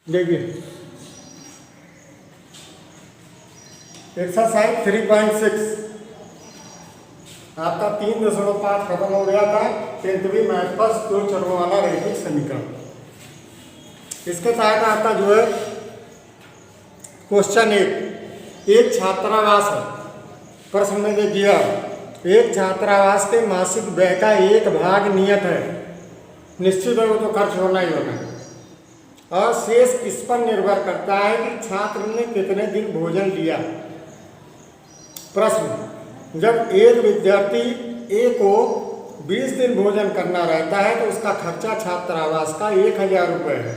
देखिए एक्सरसाइज 3.6 आपका 3.5 खत्म हो गया था 10वीं मैथ पर दो चरों वाला रैखिक समीकरण। इसके तहत आपका जो है क्वेश्चन एक छात्रावास है। प्रश्न में देखिए एक छात्रावास के मासिक व्यय का एक भाग नियत है, निश्चित है वो तो खर्च होना ही होना है, और शेष इस पर निर्भर करता है कि छात्र ने कितने दिन भोजन लिया। प्रश्न, जब एक विद्यार्थी ए को 20 दिन भोजन करना रहता है तो उसका खर्चा छात्रावास का 1000 रुपये है,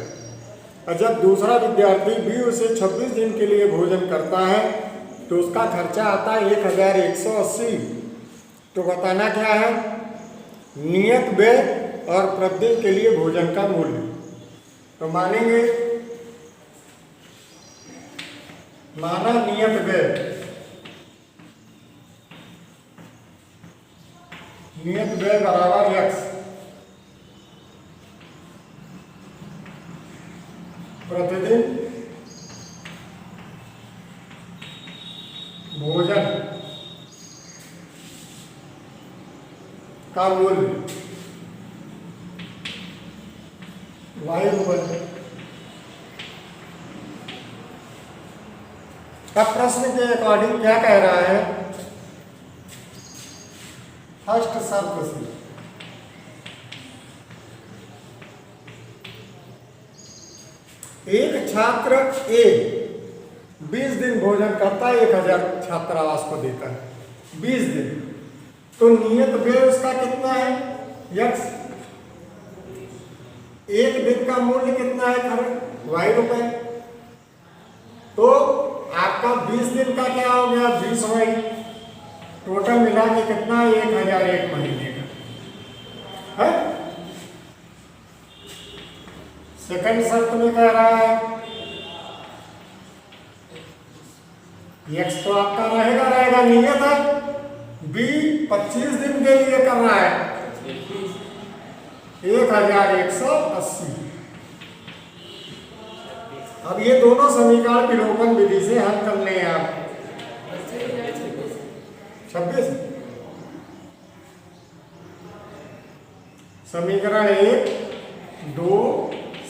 और जब दूसरा विद्यार्थी बी उसे 26 दिन के लिए भोजन करता है तो उसका खर्चा आता है 1180। तो बताना क्या है, नियत व्यय और प्रतिदिन के लिए भोजन का मूल्य। तो मानेंगे, माना नियत व्यय, नियत व्यय बराबर x, प्रतिदिन भोजन का मूल्य y रुपये। अब प्रश्न के अकॉर्डिंग क्या कह रहा है, फर्स्ट शर्त से एक छात्र ए 20 दिन भोजन करता है, 1000 छात्रावास को देता है 20 दिन, तो नियत व्यय उसका कितना है x, एक दिन का मूल्य कितना है y रुपये। तो आपका 20 दिन का क्या हो गया 20y, टोटल मिला के कितना है 1000 एक महीने का है। सेकंड शर्त में कह रहा है x तो आपका रहेगा नियत है, b 25 दिन के लिए करना है 1180। अब ये दोनों समीकरण विलोपन विधि से हल करने हैं आप। 26 समीकरण 1 2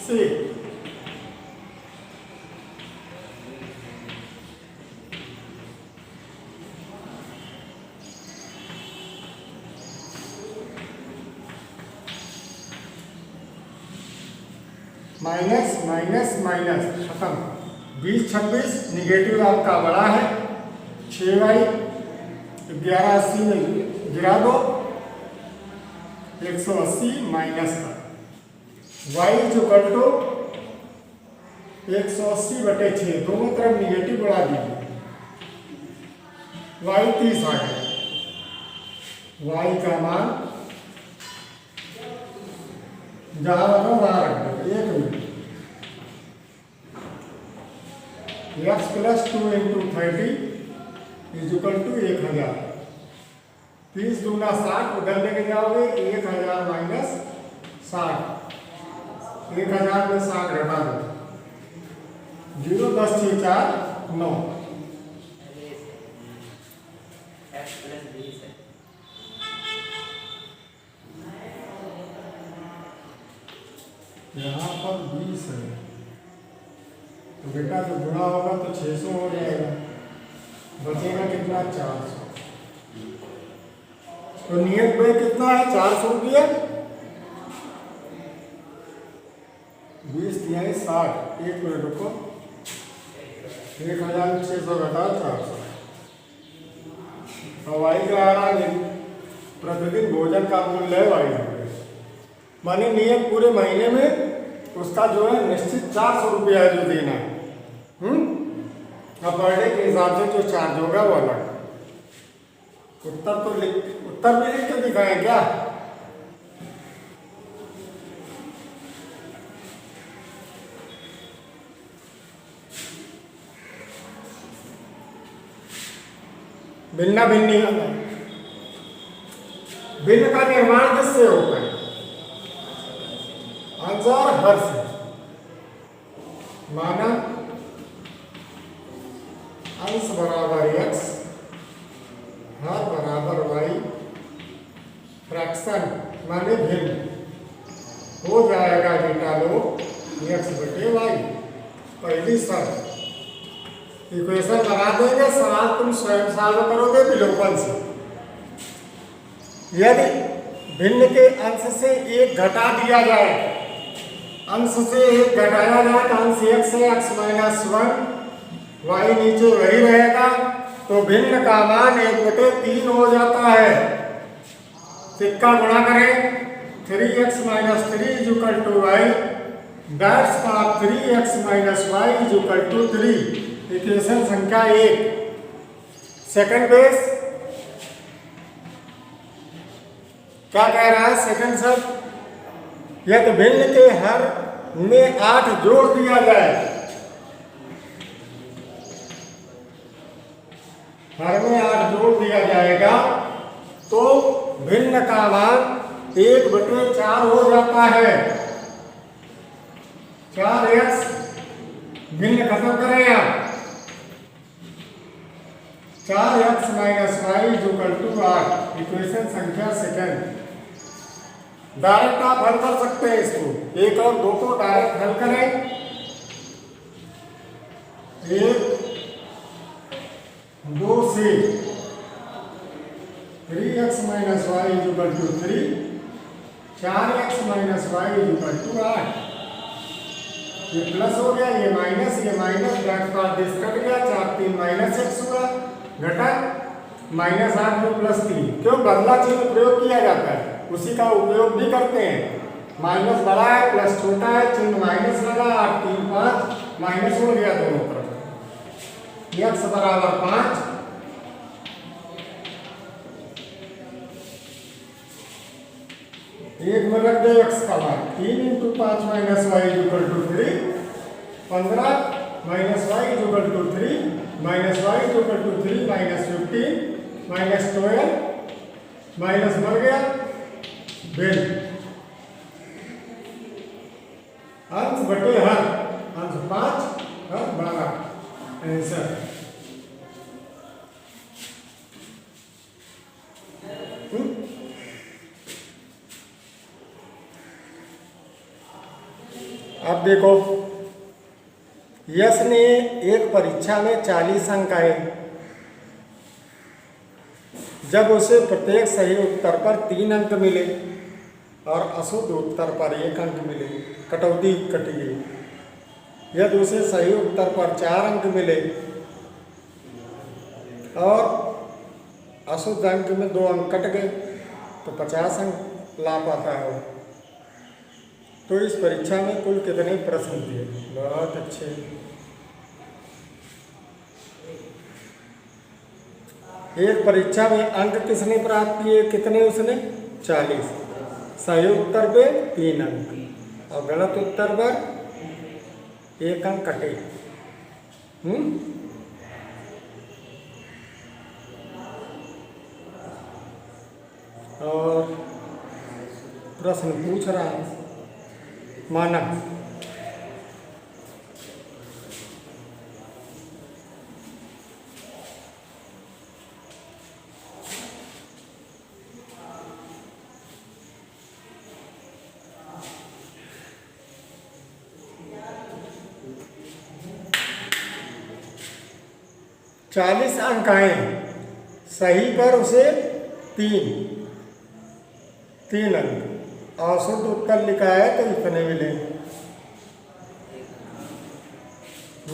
से माइनस माइनस माइनस खत्म, 20 26 निगेटिव आपका बड़ा है, 6y 1180 में गिरा दो, 180 माइनस का y इक्वल टू 180/6, दोनों तरफ निगेटिव बढ़ा दीजिए, y 30 आ गया, y का मान जहां वहां रख दो, 1 मिनट, x + 2 × 30 = 1000, 30 दूना 60, उधर लेके जाओगे 1000 माइनस 60, 1000 में 60 घटा दो, 0 10 6 4 9, यहाँ पर 20 है तो बेटा जो गुणा होगा तो 600 हो जाएगा, बचेगा कितना 400। तो नियत व्यय कितना है 400 रुपये, 20 तिहाई 60, 1 मिनट रुको, 1600 घटा 400, और y का आ रहा है प्रतिदिन भोजन का मूल्य है y रुपये, मानी नियत पूरे महीने में उसका जो है निश्चित 400 रुपया है जो देना है। अब पर डे के हिसाब से जो चार्ज होगा वो अलग। उत्तर भी लिख के दिखाएं क्या, भिन्ना भिन्नी भिन्न का निर्माण किससे होता है, आंसर हर से। माना अंश बराबर x, हर बराबर y, फ्रैक्शन माने भिन्न हो जाएगा बेटा लोग x बटे y। पहली शर्त इक्वेशन बना देंगे, सवाल तुम स्वयं सॉल्व करोगे विलोपन से। यदि भिन्न के अंश से एक घटा दिया जाए, अंश से एक घटाया जाए तो अंश एक से x माइनस 1, y नीचे वही रहेगा, तो भिन्न का मान 1/3 हो जाता है। सिक्का गुणा करें, 3x minus 3 is equal to y, that's power 3x minus y is equal to 3। Equation संख्या 1। सेकंड बेस क्या कह रहा है? सेकंड शब्द, यदि भिन्न के हर में 8 जोड़ दिया जाए, हर में 8 जोड़ दिया जाएगा तो भिन्न का मान 1/4 हो जाता है। 4x भिन्न खत्म करें आप, 4x minus y is equal to 8। Equation संख्या सेकंड। डायरेक्ट आप हल कर सकते हैं इसको, 1 और 2 को डायरेक्ट हल करें। 1 2 से 3x minus y is equal to 3, 4x minus y is equal to 8। ये प्लस हो गया, ये minus that part this cut गया, 4 3 माइनस x हुआ, घटक माइनस 8 में प्लस 3। क्यों? बदला चिन्ह प्रयोग किया जाता है, उसी का उपयोग भी करते हैं। माइनस बड़ा है प्लस छोटा है, चिन्ह माइनस लगा, 8 3 5 माइनस हो गया दोनों तरफ। x बराबर 5, एक में रख दे x का मान, 3 into 5 minus y is equal to 3, 15 minus y is equal to 3, minus y is equal to 3 minus 15 minus 12, minus बढ़ गया बिल, अंश बटे हर, अंश 5 हर 12। आंसर अब देखो, यश ने एक परीक्षा में 40 अंक आए। जब उसे प्रत्येक सही उत्तर पर 3 अंक मिले और अशुद्ध उत्तर पर 1 अंक मिले, कटौती कटी गई। यदि उसे सही उत्तर पर 4 अंक मिले और अशुद्ध अंक में 2 अंक कट गए तो 50 अंक ला पाता है। तो इस परीक्षा में कुल कितने प्रश्न दिए? बहुत अच्छे। एक परीक्षा में अंक किसने प्राप्त किए? कितने उसने? 40। सही उत्तर पे 3 अंक और गलत उत्तर पर 1 अंक कटे। और प्रश्न पूछ रहा है, माना चालीस अंक आए, सही पर उसे 3 अंक, औसत उत्तर लिखा है तो इतने मिले।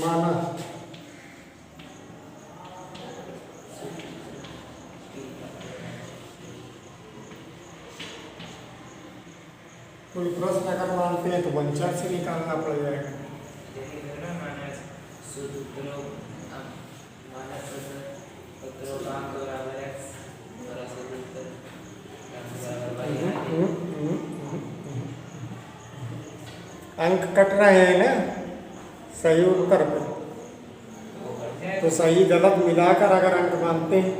माना कोई प्रश्न अगर मानते हैं तो वंचर से निकालना पड़ जाएगा। अंक कट रहे हैं ना सही उत्तर पर, तो सही गलत मिलाकर अगर अंक मानते हैं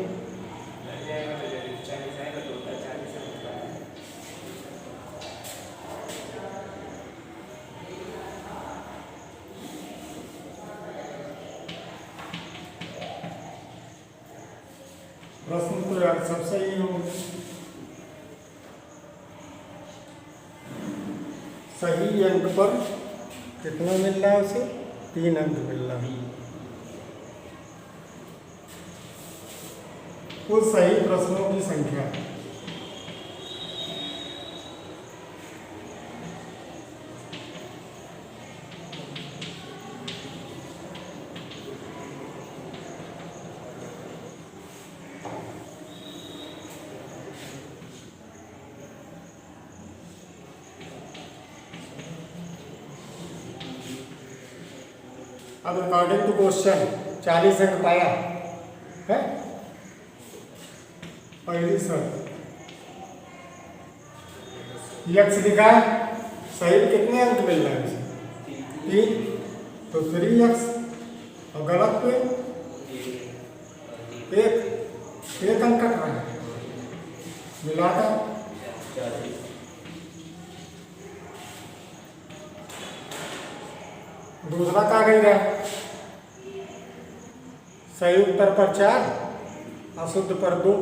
प्रश्न तो यार सब सही हो। सही अंक पर कितना मिल रहा है उसे? 3 अंक मिल रहा है। कुल सही प्रश्नों की संख्या अब अकॉर्डिंग टू क्वेश्चन 40 अंक पाया है। पहली शर्त यक्स लिखा है, सही कितने अंक मिल रहे हैं? 3, तो 3x और गलत पे 1 अंक कट रहा है मिलाकर। दूसरा कहा गई है सही उत्तर पर 4, अशुद्ध पर 2।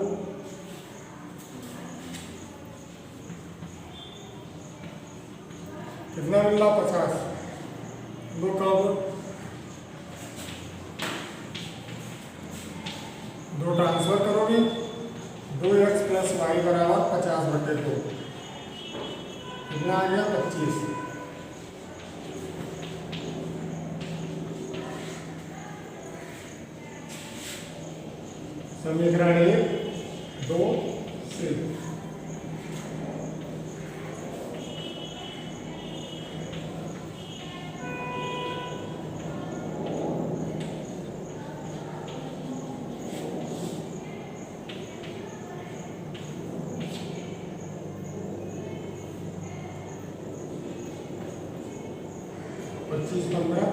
कितना मिल रहा? 50। 2 का 2 ट्रांसफर करोगे, 2x + y = 50/2। कितना आ गया? 25। समीकरण 1, 2 से पच्चीस 15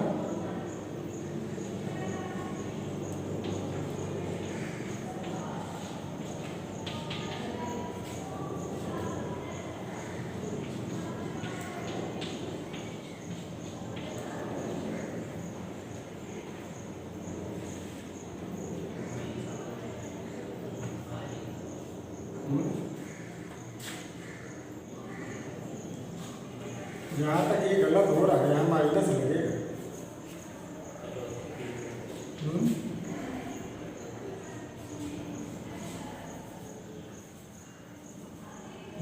यहाँ तक ये गलत हो रहा है, यहाँ माइनस लगेगा।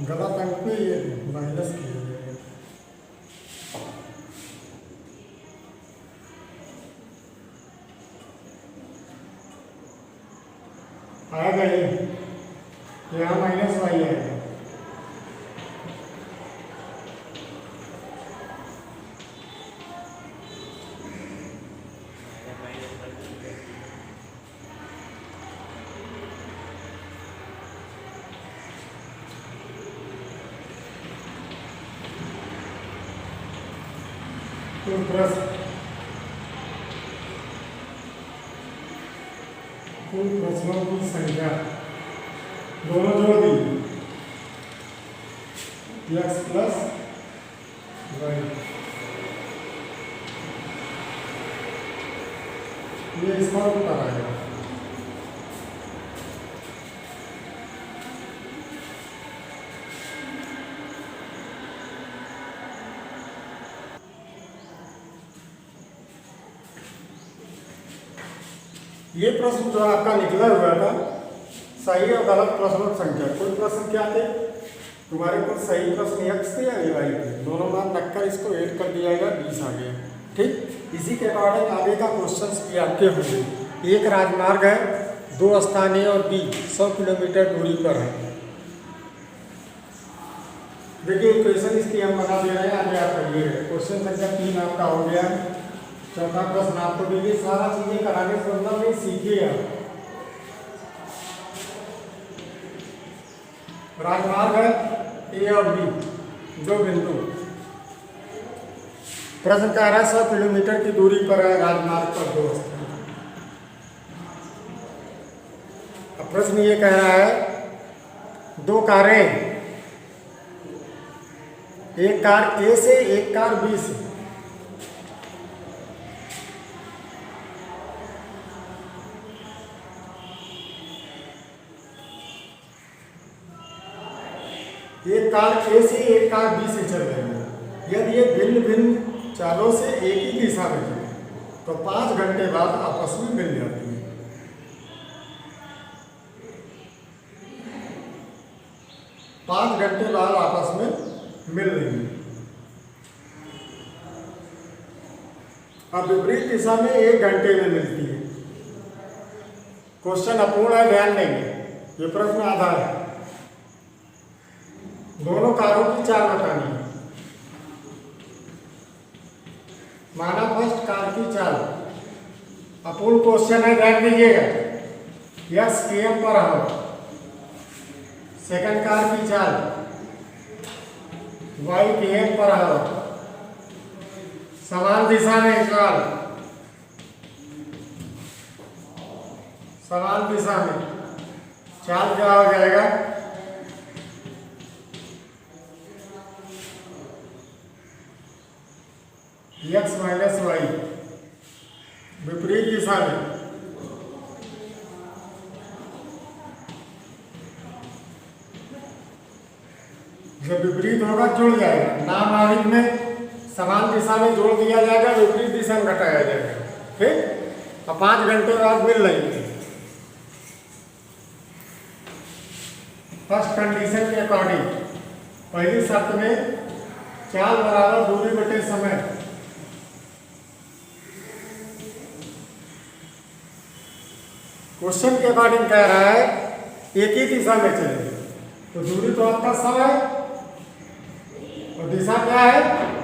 गलत अंक पे ये माइनस किया जाएगा। आएगा ये, यहाँ -y आएगा। तो कुल प्रश्नों की संख्या दोनों जोड़ दी, x + y। ये इसका उत्तर आएगा। ये प्रश्न जो आपका निकला हुआ था सही और गलत प्रश्नों की संख्या। कुल प्रश्न क्या थे तुम्हारे को? सही प्रश्न x थे या y थे, दोनों मान रखकर इसको ऐड कर दिया गया, 20 आ गया। ठीक, इसी के अकॉर्डिंग आगे का क्वेश्चन भी आपके होंगे। एक राजमार्ग है, 2 स्थान A और B 100 किलोमीटर दूरी पर है। देखिए इक्वेशन इसकी हम बना दे रहे हैं, आगे आप करिए। क्वेश्चन संख्या 3 आपका हो गया। चौथा प्रश्न आपको देखिए, सारा चीजें कराने से मतलब नहीं सीखिए आप। राजमार्ग है ए और बी, 2 बिंदु। प्रश्न कह रहा है 100 किलोमीटर की दूरी पर है राजमार्ग पर 2 स्थान। अब प्रश्न ये कह रहा है 2 कारें, एक कार ए से एक कार बी से, एक कार ए से एक कार बी से चल रही है, यदि ये भिन्न भिन्न चालों से एक ही दिशा में चले तो 5 घंटे बाद आपस में मिल जाती है। पाँच घंटे बाद आपस में मिल रही है। अब विपरीत दिशा में 1 घंटे में मिलती है। क्वेश्चन अपूर्ण है, ध्यान देंगे, ये प्रश्न आधा है। दोनों कारों की चाल बतानी है। माना फर्स्ट कार की चाल, अपूर्ण क्वेश्चन है, ध्यान दीजिएगा। Yes km per hour. Second car की चाल y km पर आवर। समान दिशा में चाल, समान दिशा में चाल क्या हो जाएगा? x minus y. विपरीत दिशा में जब विपरीत होगा जुड़ जाएगा, नाम आवित में समान दिशा में जोड़ दिया जाएगा, विपरीत दिशा में घटाया जाएगा। ठीक, अब 5 घंटे बाद मिल रही है। फर्स्ट कंडीशन के अकॉर्डिंग पहली शर्त में चाल बराबर दूरी बटे समय। क्वेश्चन के अकॉर्डिंग कह रहा है एक ही दिशा में चलेगी, तो दूरी तो आपका समय और दिशा क्या है?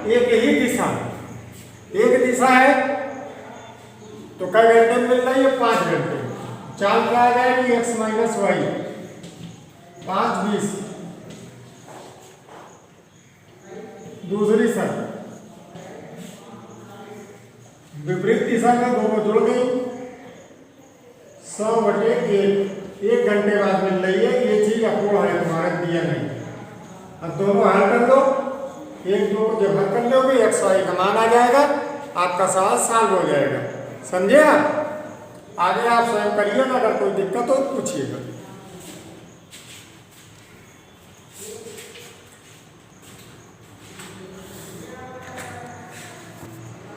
एक ही दिशा। एक दिशा है तो कई घंटे में मिल रही है? 5 घंटे। चाल क्या आ जाएगी? x minus y. 5 20। दूसरी शर्त, विपरीत दिशा में दोनों जुड़ गई, 100 बटे 1 घंटे बाद मिल रही है। ये चीज अपूर्ण है, तुम्हारा दिया नहीं। अब दोनों हल कर दो, 1 2 को जब हल कर लोगे x y का मान आ जाएगा, आपका सवाल सॉल्व हो जाएगा। समझे आप? आगे आप स्वयं करिएगा, अगर कोई दिक्कत हो तो पूछिएगा।